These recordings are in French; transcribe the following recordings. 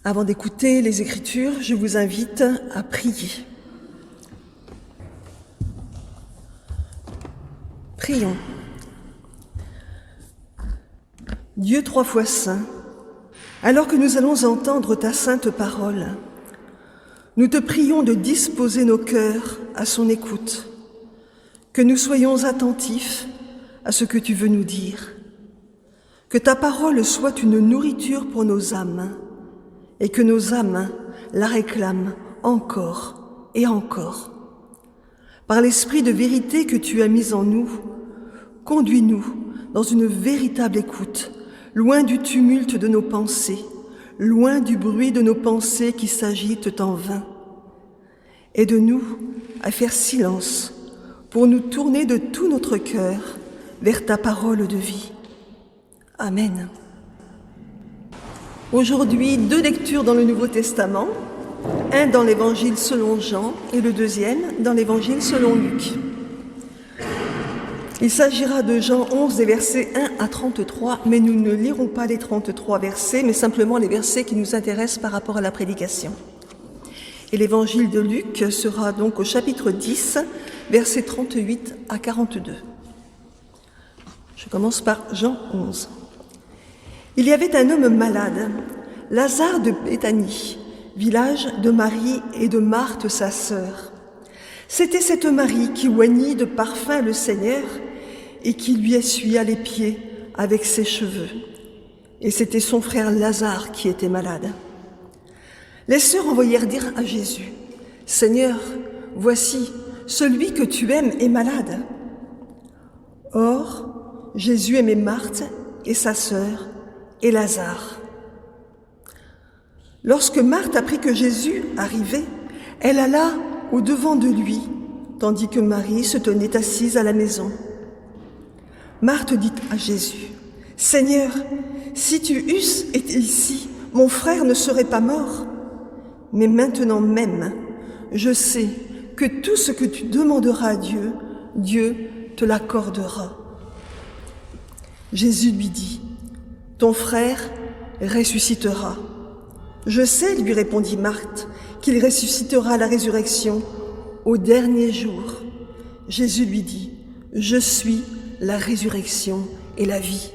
Avant d'écouter les Écritures, je vous invite à prier. Prions. Dieu trois fois saint, alors que nous allons entendre ta sainte parole, nous te prions de disposer nos cœurs à son écoute, que nous soyons attentifs à ce que tu veux nous dire, que ta parole soit une nourriture pour nos âmes et que nos âmes la réclament encore et encore. Par l'esprit de vérité que tu as mis en nous, conduis-nous dans une véritable écoute, loin du tumulte de nos pensées, loin du bruit de nos pensées qui s'agitent en vain. Aide-nous à faire silence pour nous tourner de tout notre cœur vers ta parole de vie. Amen. Aujourd'hui, 2 lectures dans le Nouveau Testament, un dans l'Évangile selon Jean et le deuxième dans l'Évangile selon Luc. Il s'agira de Jean 11, des versets 1 à 33, mais nous ne lirons pas les 33 versets, mais simplement les versets qui nous intéressent par rapport à la prédication. Et l'Évangile de Luc sera donc au chapitre 10, versets 38 à 42. Je commence par Jean 11. Il y avait un homme malade, Lazare de Béthanie, village de Marie et de Marthe sa sœur. C'était cette Marie qui oignit de parfum le Seigneur et qui lui essuya les pieds avec ses cheveux. Et c'était son frère Lazare qui était malade. Les sœurs envoyèrent dire à Jésus, « Seigneur, voici, celui que tu aimes est malade. » Or, Jésus aimait Marthe et sa sœur et Lazare. Lorsque Marthe apprit que Jésus arrivait, elle alla au-devant de lui, tandis que Marie se tenait assise à la maison. Marthe dit à Jésus, « Seigneur, si tu eusses été ici, mon frère ne serait pas mort. Mais maintenant même, je sais que tout ce que tu demanderas à Dieu, Dieu te l'accordera. » Jésus lui dit, « Ton frère ressuscitera. » « Je sais, lui répondit Marthe, qu'il ressuscitera à la résurrection au dernier jour. » Jésus lui dit, « Je suis la résurrection et la vie.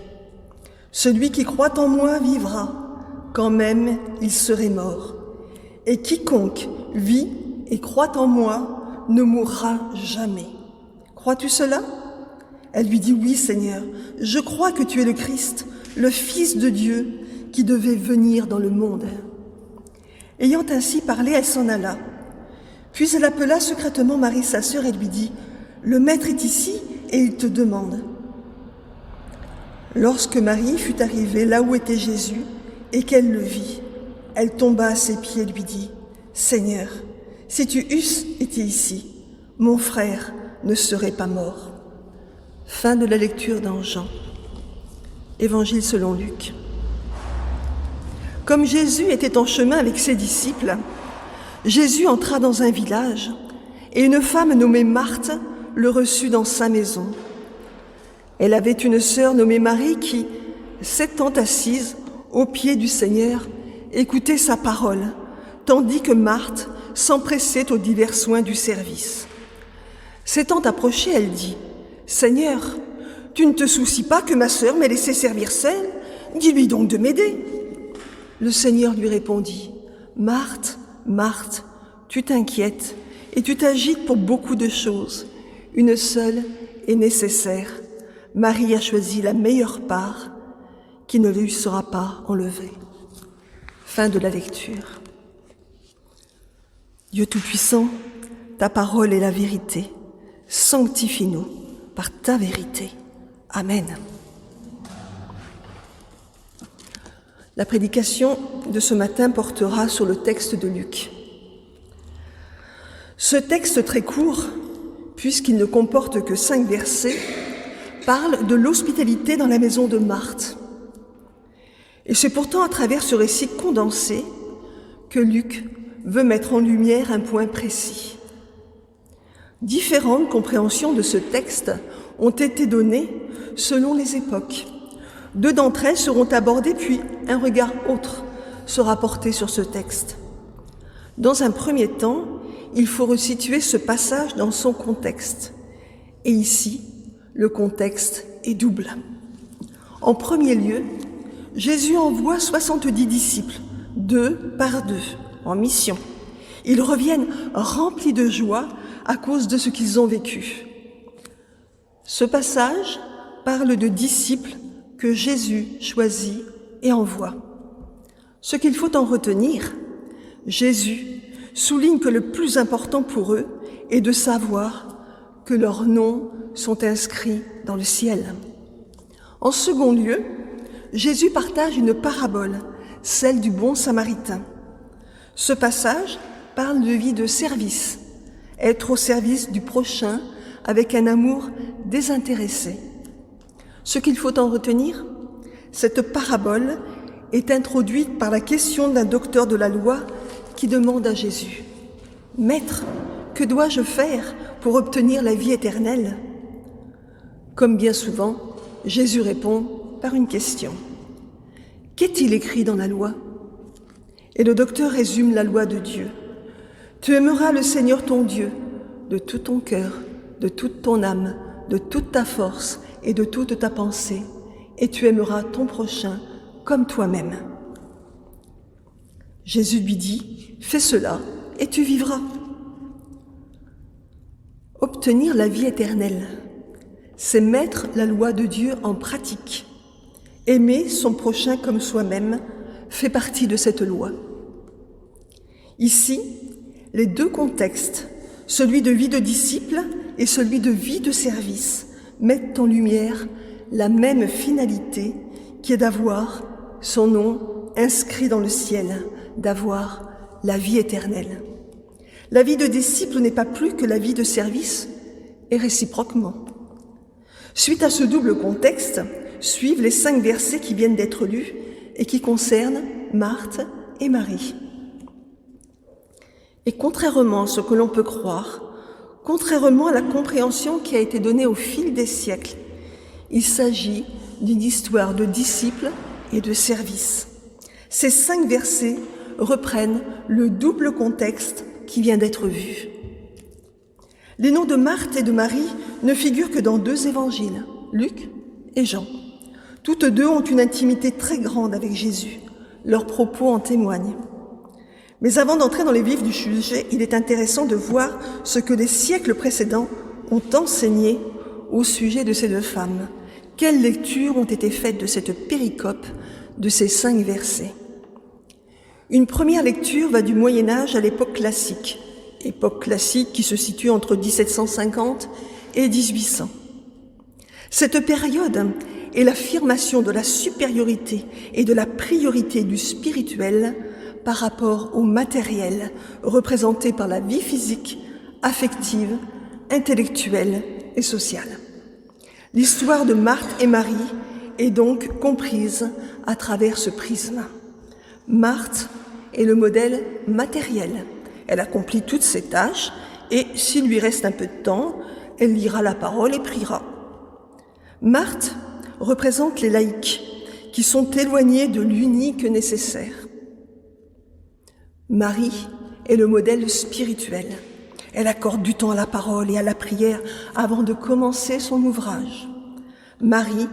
Celui qui croit en moi vivra, quand même il serait mort. Et quiconque vit et croit en moi ne mourra jamais. Crois-tu cela ?» Elle lui dit, « Oui, Seigneur, je crois que tu es le Christ, le Fils de Dieu, qui devait venir dans le monde. » Ayant ainsi parlé, elle s'en alla. Puis elle appela secrètement Marie, sa sœur, et lui dit, « Le Maître est ici et il te demande. » Lorsque Marie fut arrivée là où était Jésus et qu'elle le vit, elle tomba à ses pieds et lui dit, « Seigneur, si tu eusses été ici, mon frère ne serait pas mort. » Fin de la lecture dans Jean. Évangile selon Luc. Comme Jésus était en chemin avec ses disciples, Jésus entra dans un village et une femme nommée Marthe le reçut dans sa maison. Elle avait une sœur nommée Marie qui, s'étant assise aux pieds du Seigneur, écoutait sa parole, tandis que Marthe s'empressait aux divers soins du service. S'étant approchée, elle dit, « Seigneur, tu ne te soucies pas que ma sœur m'ait laissé servir seule? Dis-lui donc de m'aider. » Le Seigneur lui répondit, « Marthe, Marthe, tu t'inquiètes et tu t'agites pour beaucoup de choses. Une seule est nécessaire. Marie a choisi la meilleure part qui ne lui sera pas enlevée. » Fin de la lecture. Dieu Tout-Puissant, ta parole est la vérité. Sanctifie-nous par ta vérité. Amen. La prédication de ce matin portera sur le texte de Luc. Ce texte très court, puisqu'il ne comporte que 5 versets, parle de l'hospitalité dans la maison de Marthe. Et c'est pourtant à travers ce récit condensé que Luc veut mettre en lumière un point précis. Différentes compréhensions de ce texte ont été données selon les époques. 2 d'entre elles seront abordées, puis un regard autre sera porté sur ce texte. Dans un premier temps, il faut resituer ce passage dans son contexte. Et ici, le contexte est double. En premier lieu, Jésus envoie 70 disciples, 2 par 2, en mission. Ils reviennent remplis de joie à cause de ce qu'ils ont vécu. Ce passage parle de disciples que Jésus choisit et envoie. Ce qu'il faut en retenir, Jésus souligne que le plus important pour eux est de savoir que leurs noms sont inscrits dans le ciel. En second lieu, Jésus partage une parabole, celle du bon samaritain. Ce passage parle de vie de service, être au service du prochain avec un amour désintéressé. Ce qu'il faut en retenir, cette parabole est introduite par la question d'un docteur de la loi qui demande à Jésus « Maître, que dois-je faire pour obtenir la vie éternelle ?» Comme bien souvent, Jésus répond par une question. Qu'est-il écrit dans la loi? Et le docteur résume la loi de Dieu. Tu aimeras le Seigneur ton Dieu de tout ton cœur, de toute ton âme, de toute ta force et de toute ta pensée, et tu aimeras ton prochain comme toi-même. Jésus lui dit, fais cela et tu vivras. Obtenir la vie éternelle, c'est mettre la loi de Dieu en pratique. Aimer son prochain comme soi-même fait partie de cette loi. Ici, les deux contextes, celui de vie de disciple et celui de vie de service, mettent en lumière la même finalité qui est d'avoir son nom inscrit dans le ciel, d'avoir la vie éternelle. La vie de disciple n'est pas plus que la vie de service, et réciproquement. Suite à ce double contexte, suivent les 5 versets qui viennent d'être lus et qui concernent Marthe et Marie. Et contrairement à ce que l'on peut croire, contrairement à la compréhension qui a été donnée au fil des siècles, il s'agit d'une histoire de disciples et de service. Ces 5 versets reprennent le double contexte qui vient d'être vu. Les noms de Marthe et de Marie ne figurent que dans 2 évangiles, Luc et Jean. Toutes deux ont une intimité très grande avec Jésus. Leurs propos en témoignent. Mais avant d'entrer dans les vifs du sujet, il est intéressant de voir ce que les siècles précédents ont enseigné au sujet de ces 2 femmes. Quelles lectures ont été faites de cette péricope, de ces 5 versets? Une première lecture va du Moyen-Âge à l'époque classique qui se situe entre 1750 et 1800. Cette période est l'affirmation de la supériorité et de la priorité du spirituel par rapport au matériel représenté par la vie physique, affective, intellectuelle et sociale. L'histoire de Marthe et Marie est donc comprise à travers ce prisme. Marthe est le modèle matériel. Elle accomplit toutes ses tâches et, s'il lui reste un peu de temps, elle lira la parole et priera. Marthe représente les laïcs qui sont éloignés de l'unique nécessaire. Marie est le modèle spirituel. Elle accorde du temps à la parole et à la prière avant de commencer son ouvrage. Marie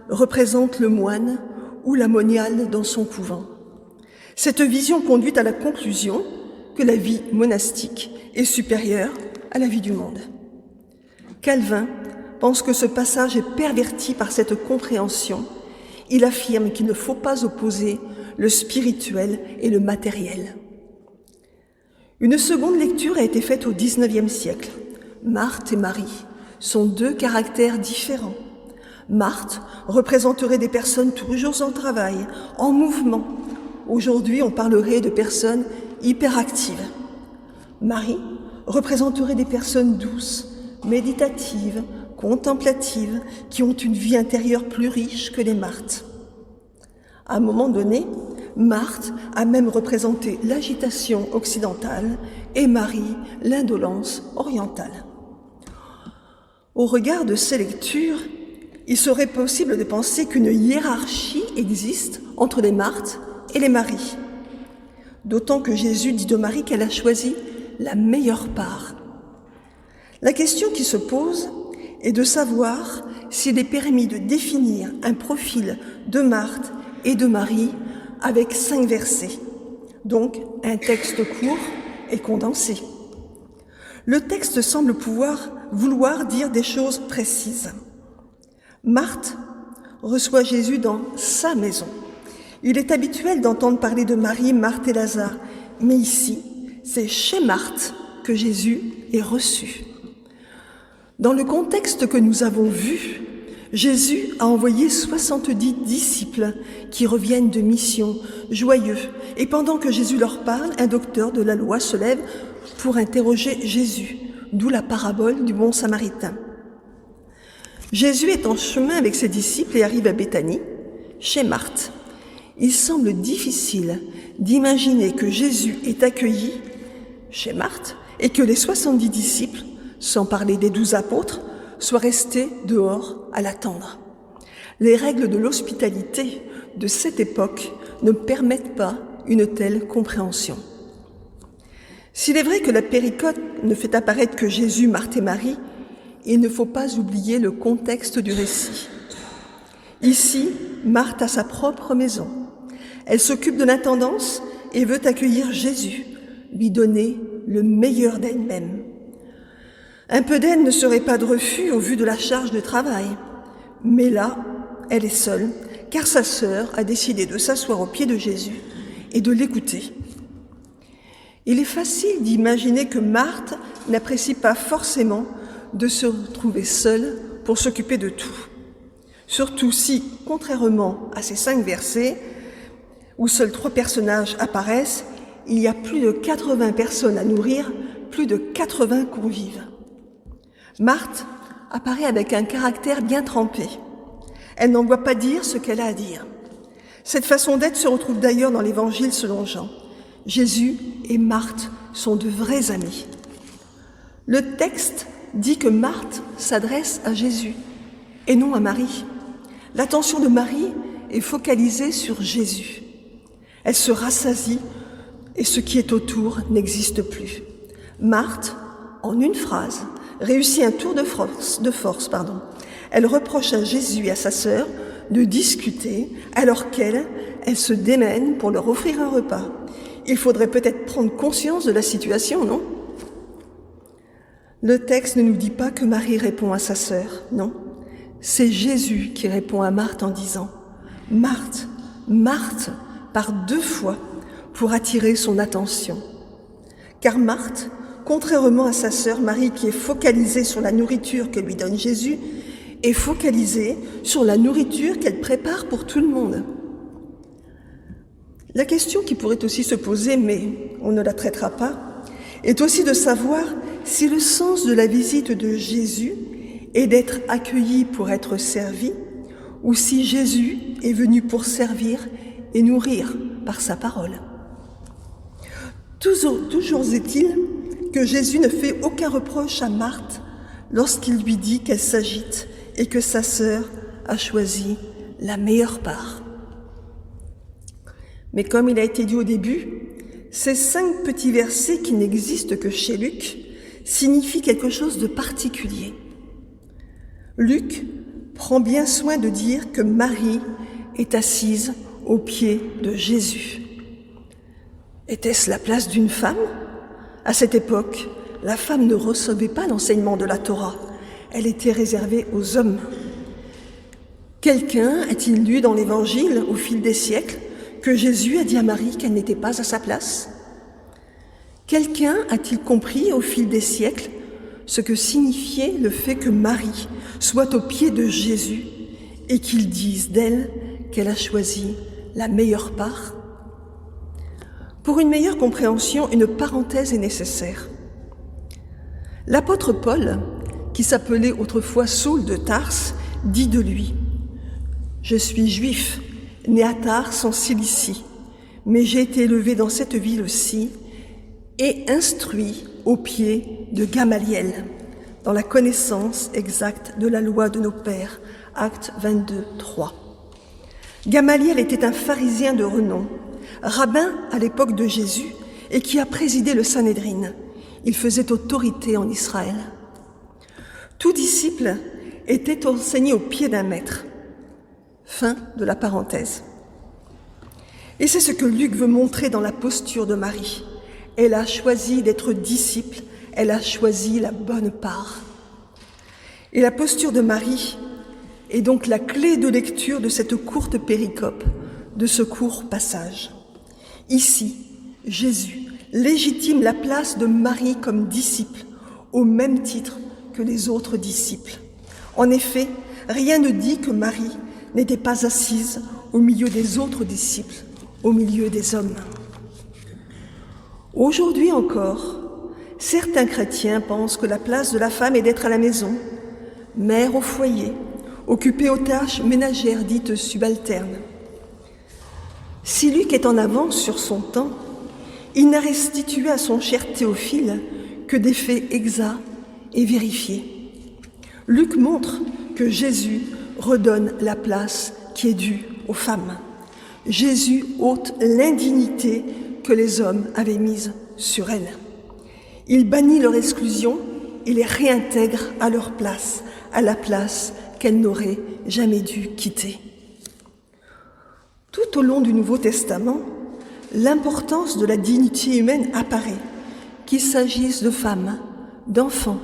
représente le moine ou la moniale dans son couvent. Cette vision conduit à la conclusion que la vie monastique est supérieure à la vie du monde. Calvin pense que ce passage est perverti par cette compréhension. Il affirme qu'il ne faut pas opposer le spirituel et le matériel. Une seconde lecture a été faite au XIXe siècle. Marthe et Marie sont 2 caractères différents. Marthe représenterait des personnes toujours en travail, en mouvement. Aujourd'hui, on parlerait de personnes hyperactives. Marie représenterait des personnes douces, méditatives, contemplatives, qui ont une vie intérieure plus riche que les Marthes. À un moment donné, Marthe a même représenté l'agitation occidentale et Marie l'indolence orientale. Au regard de ces lectures, il serait possible de penser qu'une hiérarchie existe entre les Marthes et les Maries. d'autant que Jésus dit de Marie qu'elle a choisi la meilleure part. La question qui se pose est de savoir s'il est permis de définir un profil de Marthe et de Marie avec 5 versets, donc un texte court et condensé. Le texte semble vouloir dire des choses précises. Marthe reçoit Jésus dans sa maison. Il est habituel d'entendre parler de Marie, Marthe et Lazare, mais ici, c'est chez Marthe que Jésus est reçu. Dans le contexte que nous avons vu, Jésus a envoyé 70 disciples qui reviennent de mission, joyeux. Et pendant que Jésus leur parle, un docteur de la loi se lève pour interroger Jésus, d'où la parabole du bon samaritain. Jésus est en chemin avec ses disciples et arrive à Béthanie, chez Marthe. Il semble difficile d'imaginer que Jésus est accueilli chez Marthe et que les 70 disciples, sans parler des 12 apôtres, soient restés dehors à l'attendre. Les règles de l'hospitalité de cette époque ne permettent pas une telle compréhension. S'il est vrai que la péricope ne fait apparaître que Jésus, Marthe et Marie, il ne faut pas oublier le contexte du récit. Ici, Marthe a sa propre maison. Elle s'occupe de l'intendance et veut accueillir Jésus, lui donner le meilleur d'elle-même. Un peu d'aide ne serait pas de refus au vu de la charge de travail. Mais là, elle est seule, car sa sœur a décidé de s'asseoir aux pieds de Jésus et de l'écouter. Il est facile d'imaginer que Marthe n'apprécie pas forcément de se retrouver seule pour s'occuper de tout. Surtout si, contrairement à ces 5 versets, où seuls 3 personnages apparaissent, il y a plus de 80 personnes à nourrir, plus de 80 convives. Marthe apparaît avec un caractère bien trempé. Elle n'envoie pas dire ce qu'elle a à dire. Cette façon d'être se retrouve d'ailleurs dans l'Évangile selon Jean. Jésus et Marthe sont de vrais amis. Le texte dit que Marthe s'adresse à Jésus et non à Marie. L'attention de Marie est focalisée sur Jésus. Elle se rassasie et ce qui est autour n'existe plus. Marthe, en une phrase, réussit un tour de force. Elle reproche à Jésus et à sa sœur de discuter alors qu'elle se démène pour leur offrir un repas. Il faudrait peut-être prendre conscience de la situation, non ? Le texte ne nous dit pas que Marie répond à sa sœur, non. C'est Jésus qui répond à Marthe en disant « Marthe, Marthe » par 2 fois pour attirer son attention. Car Marthe, contrairement à sa sœur Marie qui est focalisée sur la nourriture que lui donne Jésus, est focalisée sur la nourriture qu'elle prépare pour tout le monde. La question qui pourrait aussi se poser, mais on ne la traitera pas, est aussi de savoir si le sens de la visite de Jésus est d'être accueilli pour être servi, ou si Jésus est venu pour servir et nourrir par sa parole. Toujours est-il que Jésus ne fait aucun reproche à Marthe lorsqu'il lui dit qu'elle s'agite et que sa sœur a choisi la meilleure part. Mais comme il a été dit au début, ces 5 petits versets qui n'existent que chez Luc signifient quelque chose de particulier. Luc prend bien soin de dire que Marie est assise aux pieds de Jésus. Était-ce la place d'une femme ? À cette époque, la femme ne recevait pas l'enseignement de la Torah. Elle était réservée aux hommes. Quelqu'un a-t-il lu dans l'Évangile, au fil des siècles, que Jésus a dit à Marie qu'elle n'était pas à sa place ? Quelqu'un a-t-il compris au fil des siècles ce que signifiait le fait que Marie soit aux pieds de Jésus et qu'il dise d'elle qu'elle a choisi la meilleure part ? Pour une meilleure compréhension, une parenthèse est nécessaire. L'apôtre Paul, qui s'appelait autrefois Saul de Tarse, dit de lui « Je suis juif, né à Tarse en Cilicie, mais j'ai été élevé dans cette ville-ci et instruit aux pieds de Gamaliel, dans la connaissance exacte de la loi de nos pères. » Actes 22, 3. Gamaliel était un pharisien de renom. rabbin à l'époque de Jésus et qui a présidé le Sanhédrin. Il faisait autorité en Israël. Tout disciple était enseigné au pied d'un maître. Fin de la parenthèse. Et c'est ce que Luc veut montrer dans la posture de Marie. Elle a choisi d'être disciple, elle a choisi la bonne part. Et la posture de Marie est donc la clé de lecture de cette courte péricope, de ce court passage. Ici, Jésus légitime la place de Marie comme disciple, au même titre que les autres disciples. En effet, rien ne dit que Marie n'était pas assise au milieu des autres disciples, au milieu des hommes. Aujourd'hui encore, certains chrétiens pensent que la place de la femme est d'être à la maison, mère au foyer, occupée aux tâches ménagères dites subalternes. Si Luc est en avance sur son temps, il n'a restitué à son cher Théophile que des faits exacts et vérifiés. Luc montre que Jésus redonne la place qui est due aux femmes. Jésus ôte l'indignité que les hommes avaient mise sur elles. Il bannit leur exclusion et les réintègre à leur place, à la place qu'elles n'auraient jamais dû quitter. Tout au long du Nouveau Testament, l'importance de la dignité humaine apparaît, qu'il s'agisse de femmes, d'enfants,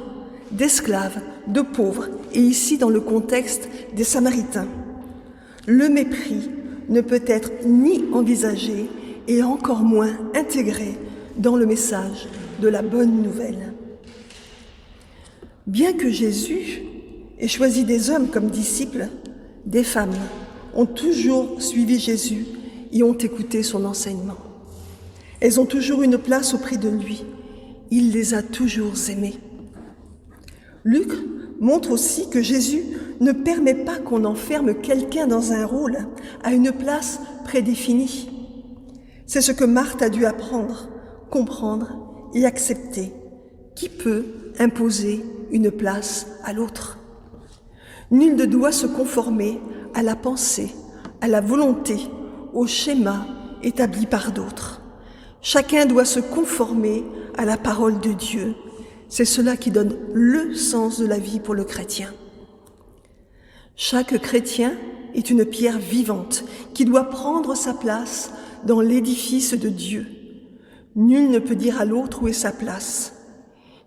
d'esclaves, de pauvres, et ici dans le contexte des Samaritains. Le mépris ne peut être ni envisagé et encore moins intégré dans le message de la bonne nouvelle. Bien que Jésus ait choisi des hommes comme disciples, des femmes ont toujours suivi Jésus et ont écouté son enseignement. Elles ont toujours une place auprès de lui. Il les a toujours aimées. Luc montre aussi que Jésus ne permet pas qu'on enferme quelqu'un dans un rôle, à une place prédéfinie. C'est ce que Marthe a dû apprendre, comprendre et accepter. Qui peut imposer une place à l'autre? Nul ne doit se conformer à la pensée, à la volonté, au schéma établi par d'autres. Chacun doit se conformer à la parole de Dieu. C'est cela qui donne le sens de la vie pour le chrétien. Chaque chrétien est une pierre vivante qui doit prendre sa place dans l'édifice de Dieu. Nul ne peut dire à l'autre où est sa place.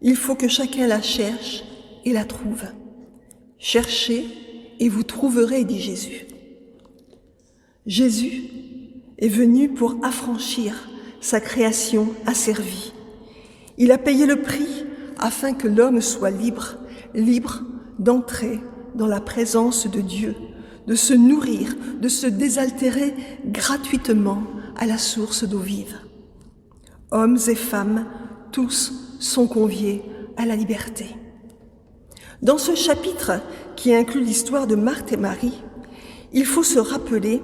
Il faut que chacun la cherche et la trouve. Cherchez et vous trouverez, dit Jésus. Jésus est venu pour affranchir sa création asservie. Il a payé le prix afin que l'homme soit libre, libre d'entrer dans la présence de Dieu, de se nourrir, de se désaltérer gratuitement à la source d'eau vive. Hommes et femmes, tous sont conviés à la liberté. Dans ce chapitre qui inclut l'histoire de Marthe et Marie, il faut se rappeler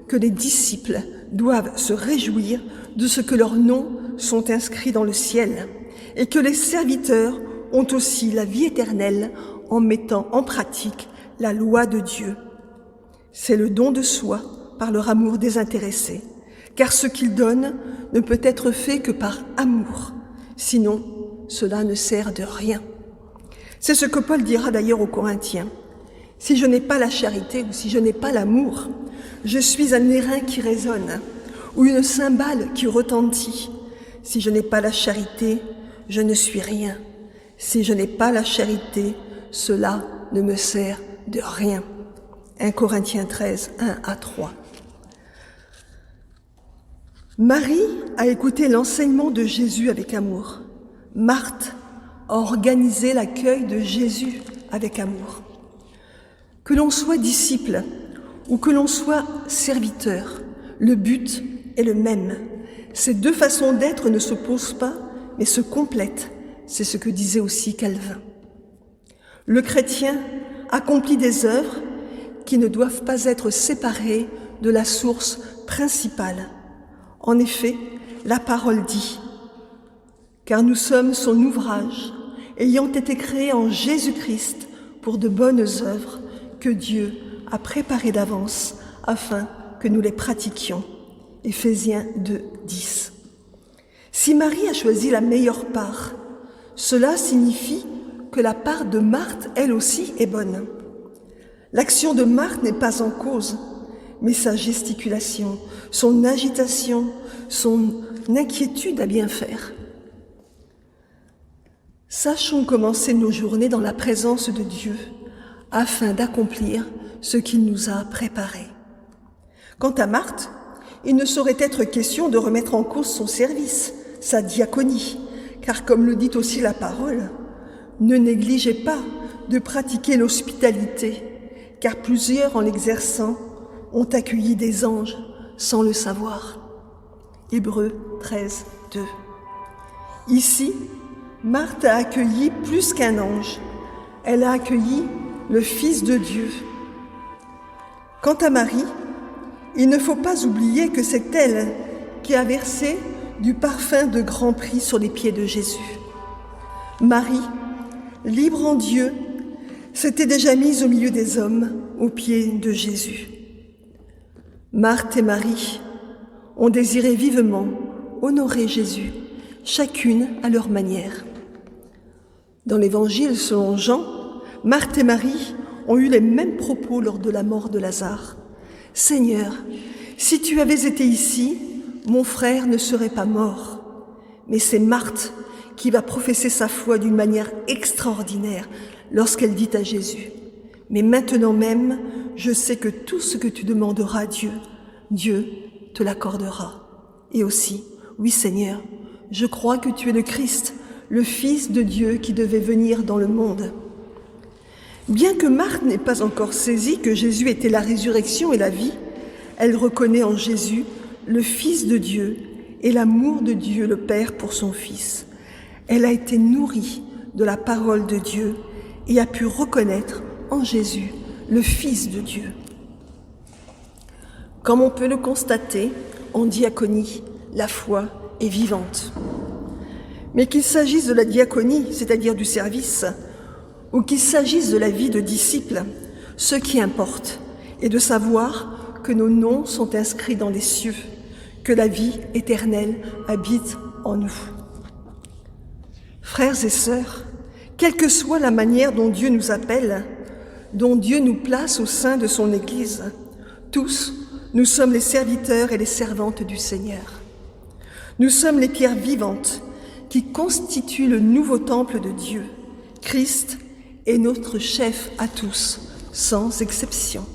que les disciples doivent se réjouir de ce que leurs noms sont inscrits dans le ciel et que les serviteurs ont aussi la vie éternelle en mettant en pratique la loi de Dieu. C'est le don de soi par leur amour désintéressé, car ce qu'ils donnent ne peut être fait que par amour, sinon cela ne sert de rien. C'est ce que Paul dira d'ailleurs aux Corinthiens. Si je n'ai pas la charité ou si je n'ai pas l'amour, je suis un airain qui résonne ou une cymbale qui retentit. Si je n'ai pas la charité, je ne suis rien. Si je n'ai pas la charité, cela ne me sert de rien. 1 Corinthiens 13, 1-3. Marie a écouté l'enseignement de Jésus avec amour. Marthe a organisé l'accueil de Jésus avec amour. Que l'on soit disciple ou que l'on soit serviteur, le but est le même. Ces deux façons d'être ne s'opposent pas, mais se complètent. C'est ce que disait aussi Calvin. Le chrétien accomplit des œuvres qui ne doivent pas être séparées de la source principale. En effet, la parole dit « Car nous sommes son ouvrage, ayant été créés en Jésus-Christ pour de bonnes œuvres que Dieu a préparées d'avance afin que nous les pratiquions. » Éphésiens 2, 10. Si Marie a choisi la meilleure part, cela signifie que la part de Marthe, elle aussi, est bonne. L'action de Marthe n'est pas en cause, mais sa gesticulation, son agitation, son inquiétude à bien faire. Sachons commencer nos journées dans la présence de Dieu, afin d'accomplir ce qu'il nous a préparé. Quant à Marthe, il ne saurait être question de remettre en cause son service, sa diaconie, car comme le dit aussi la parole, ne négligez pas de pratiquer l'hospitalité, car plusieurs, en l'exerçant, ont accueilli des anges sans le savoir. Hébreux 13, 2. Ici, Marthe a accueilli plus qu'un ange. Elle a accueilli le Fils de Dieu. Quant à Marie, il ne faut pas oublier que c'est elle qui a versé du parfum de grand prix sur les pieds de Jésus. Marie, libre en Dieu, s'était déjà mise au milieu des hommes, aux pieds de Jésus. Marthe et Marie ont désiré vivement honorer Jésus, chacune à leur manière. Dans l'Évangile selon Jean, Marthe et Marie ont eu les mêmes propos lors de la mort de Lazare. « Seigneur, si tu avais été ici, mon frère ne serait pas mort. » Mais c'est Marthe qui va professer sa foi d'une manière extraordinaire lorsqu'elle dit à Jésus, « Mais maintenant même, je sais que tout ce que tu demanderas à Dieu, Dieu te l'accordera. » Et aussi, « Oui Seigneur, je crois que tu es le Christ, le Fils de Dieu qui devait venir dans le monde. » Bien que Marthe n'ait pas encore saisi que Jésus était la résurrection et la vie, elle reconnaît en Jésus le Fils de Dieu et l'amour de Dieu le Père pour son Fils. Elle a été nourrie de la parole de Dieu et a pu reconnaître en Jésus le Fils de Dieu. Comme on peut le constater, en diaconie, la foi est vivante. Mais qu'il s'agisse de la diaconie, c'est-à-dire du service, ou qu'il s'agisse de la vie de disciples, ce qui importe est de savoir que nos noms sont inscrits dans les cieux, que la vie éternelle habite en nous. Frères et sœurs, quelle que soit la manière dont Dieu nous appelle, dont Dieu nous place au sein de son Église, tous, nous sommes les serviteurs et les servantes du Seigneur. Nous sommes les pierres vivantes qui constituent le nouveau temple de Dieu. Christ est notre chef à tous, sans exception.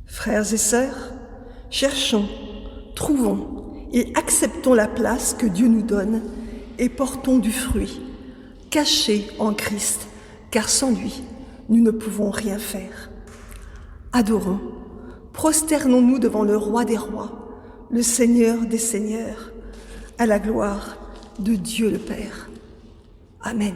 Frères et sœurs, cherchons, trouvons et acceptons la place que Dieu nous donne et portons du fruit, cachés en Christ, car sans lui, nous ne pouvons rien faire. Adorons, prosternons-nous devant le Roi des rois, le Seigneur des seigneurs, à la gloire de Dieu le Père. Amen.